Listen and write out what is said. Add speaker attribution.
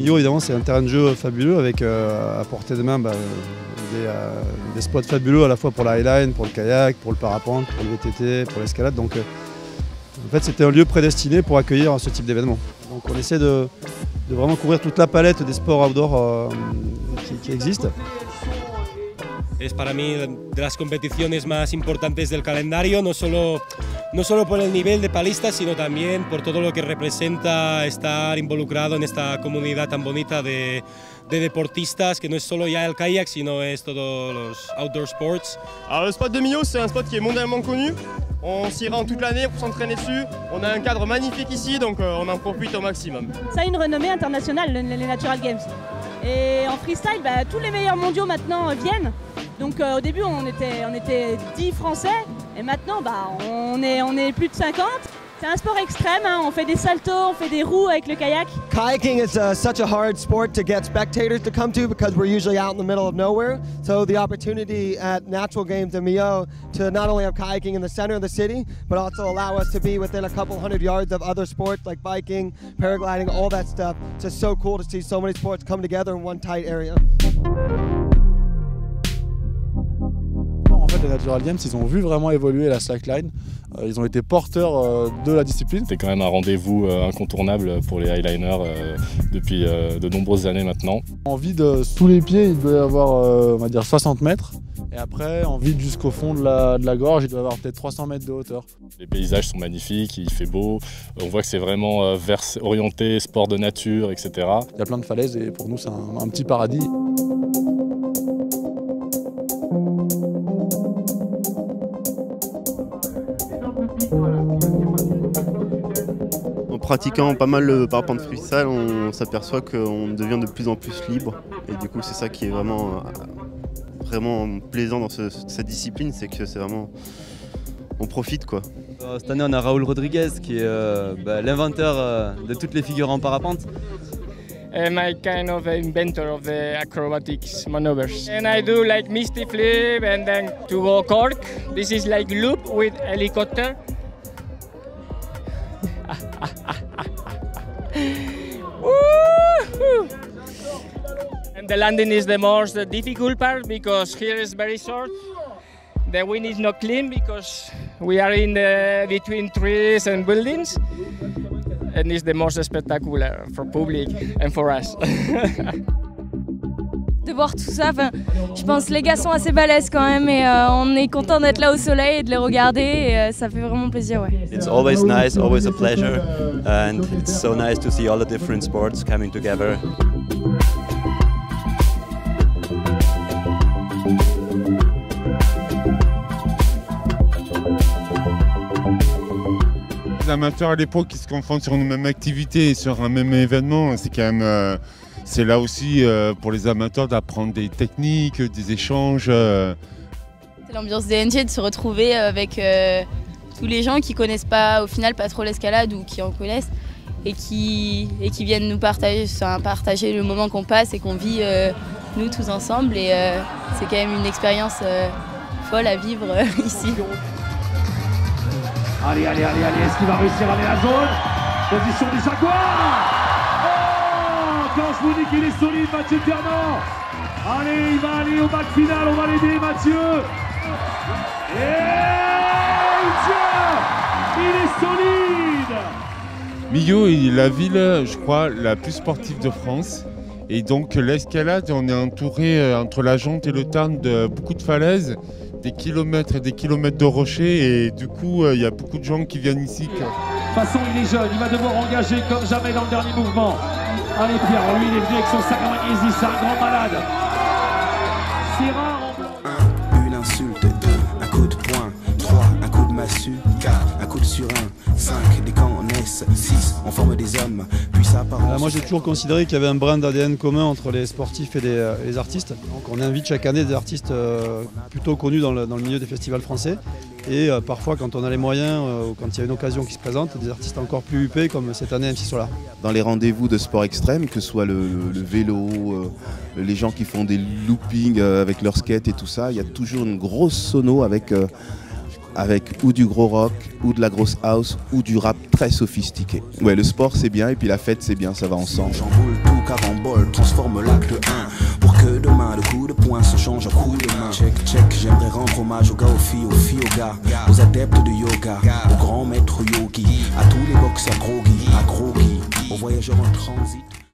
Speaker 1: Millau, évidemment, c'est un terrain de jeu fabuleux avec à portée de main des spots fabuleux à la fois pour la highline, pour le kayak, pour le parapente, pour le VTT, pour l'escalade. Donc en fait, c'était un lieu prédestiné pour accueillir ce type d'événement. Donc on essaie de vraiment couvrir toute la palette des sports outdoor qui existent.
Speaker 2: Es para mí de las competiciones más importantes del calendario, no solo por el nivel de palistas, sino también por todo lo que representa estar involucrado en esta comunidad tan bonita de deportistas, que no es solo ya el kayak, sino es todos los outdoor sports.
Speaker 3: Alors le spot de Millau, c'est un spot qui est mondialement connu. On s'y rend toute l'année pour s'entraîner dessus. On a un cadre magnifique ici, donc on en profite au maximum.
Speaker 4: Ça a une renommée internationale, les Natural Games. Et en freestyle, tous les meilleurs mondiaux maintenant viennent. Donc au début on était 10 Français et maintenant on est plus de 50. C'est un sport extrême, hein. On fait des saltos, on fait des roues avec le kayak.
Speaker 5: Kayaking is such a hard sport to get spectators to come to because we're usually out in the middle of nowhere. So the opportunity at Natural Games in Millau to not only have kayaking in the center of the city, but also allow us to be within a couple hundred yards of other sports like biking, paragliding, all that stuff. It's just so cool to see so many sports come together in one tight area.
Speaker 6: En fait, les Natural Games, ils ont vu vraiment évoluer la slackline. Ils ont été porteurs de la discipline.
Speaker 7: C'était quand même un rendez-vous incontournable pour les highliners depuis de nombreuses années maintenant.
Speaker 6: En vide, sous les pieds, il doit y avoir on va dire 60 mètres. Et après, en vide jusqu'au fond de la gorge, il doit y avoir peut-être 300 mètres de hauteur.
Speaker 7: Les paysages sont magnifiques, il fait beau. On voit que c'est vraiment orienté sport de nature, etc.
Speaker 6: Il y a plein de falaises et pour nous, c'est un petit paradis.
Speaker 8: En pratiquant pas mal le parapente freestyle, on s'aperçoit qu'on devient de plus en plus libre. Et du coup, c'est ça qui est vraiment plaisant dans cette discipline, c'est que c'est vraiment... on profite quoi.
Speaker 9: Cette année, on a Raúl Rodriguez qui est l'inventeur de toutes les figures en parapente.
Speaker 10: I'm a kind of inventor of the acrobatics maneuvers. And I do like misty flip and then to go cork. This is like loop with helicopter. And the landing is the most difficult part because here is very short. The wind is not clean because we are in between trees and buildings. And it's the most spectacular for public and for us.
Speaker 11: De voir tout ça, je pense que les gars sont assez balèzes quand même et on est content d'être là au soleil et de les regarder et ça fait vraiment plaisir. Ouais.
Speaker 12: It's always nice, always a pleasure and it's so nice to see all the different sports coming together.
Speaker 13: Les amateurs à l'époque qui se confondent sur une même activité et sur un même événement, c'est quand même... c'est là aussi pour les amateurs d'apprendre des techniques, des échanges.
Speaker 14: C'est l'ambiance des NG de se retrouver avec tous les gens qui connaissent pas au final pas trop l'escalade ou qui en connaissent et qui viennent nous partager le moment qu'on passe et qu'on vit nous tous ensemble et c'est quand même une expérience folle à vivre ici.
Speaker 15: Allez, est-ce qu'il va réussir à aller à la zone? Position du Jaguar. Quand je vous dis qu'il est solide, Mathieu Ternant. Allez, il va aller au bac final, on va l'aider, Mathieu. Et il tient. Il est solide.
Speaker 13: Millau est la ville, je crois, la plus sportive de France. Et donc l'escalade, on est entouré entre la Jonte et le Tarn de beaucoup de falaises, des kilomètres et des kilomètres de rochers. Et du coup, il y a beaucoup de gens qui viennent ici.
Speaker 15: De toute façon, il est jeune, il va devoir engager comme jamais dans le dernier mouvement. Allez Pierre, lui il est venu avec son sac à magnésie, c'est un grand malade. C'est rare en blanc.
Speaker 16: 1, une insulte, 2, un coup de poing, 3, un coup de massue, 4, un coup de surin, 5, des camps naissent, 6, on forme des hommes, puis ça part.
Speaker 1: Moi j'ai toujours considéré qu'il y avait un brin d'ADN commun entre les sportifs et les artistes. Donc on invite chaque année des artistes plutôt connus dans le milieu des festivals français. Et parfois quand on a les moyens, ou quand il y a une occasion qui se présente, des artistes encore plus huppés comme cette année MC Solar.
Speaker 8: Dans les rendez-vous de sport extrême, que ce soit le vélo, les gens qui font des loopings avec leur skate et tout ça, il y a toujours une grosse sono avec ou du gros rock, ou de la grosse house, ou du rap très sophistiqué. Ouais, le sport c'est bien et puis la fête c'est bien, ça va ensemble.
Speaker 16: carambole transforme l'acte 1 pour que demain le coup de poing se change en coup de main. Check, check, j'aimerais rendre hommage aux gars, aux filles aux gars, aux adeptes de yoga, aux grands maîtres yogis, à tous les boxeurs groggy, à groggy, aux voyageurs en transit.